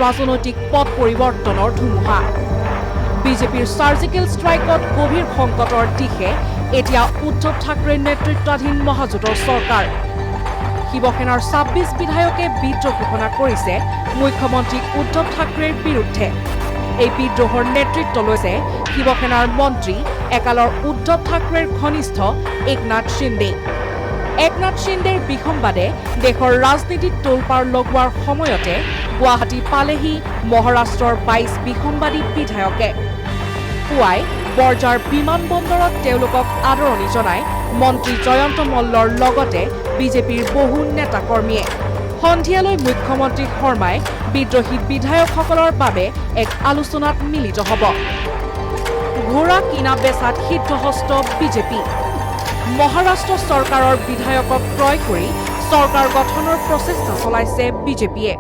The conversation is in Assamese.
ৰাজনৈতিক পথ পৰিৱৰ্তনৰ ধুমুহা বিজেপিৰ সাৰ্জিকেল ষ্ট্ৰাইকত গভীৰ সংকটৰ দিশে এতিয়া উদ্ধৱ ঠাকৰেৰ নেতৃত্বাধীন মহাজোঁটৰ চৰকাৰ শিৱসেনাৰ ২৬ বিধায়কে বিদ্ৰোহ ঘোষণা কৰিছে মুখ্যমন্ত্ৰী উদ্ধৱ ঠাকৰেৰ বিৰুদ্ধে এই বিদ্ৰোহৰ নেতৃত্ব লৈছে শিৱসেনাৰ মন্ত্ৰী একালৰ উদ্ধৱ ঠাকৰেৰ ঘনিষ্ঠ একনাথ সিন্দেৰ বিসম্বাদে দেশৰ ৰাজনীতিত তোলপাৰ লগোৱাৰ সময়তে গুৱাহাটী পালেহি মহাৰাষ্ট্ৰৰ ২২ বিসম্বাদী বিধায়কে পুৱাই বৰজাৰ বিমানবন্দৰত তেওঁলোকক আদৰণি জনাই মন্ত্ৰী জয়ন্ত মল্লৰ লগতে বিজেপিৰ বহু নেতাকৰ্মীয়ে সন্ধিয়ালৈ মুখ্যমন্ত্ৰী শৰ্মাই বিদ্ৰোহী বিধায়কসকলৰ বাবে এক আলোচনাত মিলিত হ'ব ঘোঁৰা কিনা বেচাত সিদ্ধহস্ত বিজেপি মহাৰাষ্ট্ৰ চৰকাৰৰ বিধায়কক ক্ৰয় কৰি চৰকাৰ গঠনৰ প্ৰচেষ্টা চলাইছে বিজেপিয়ে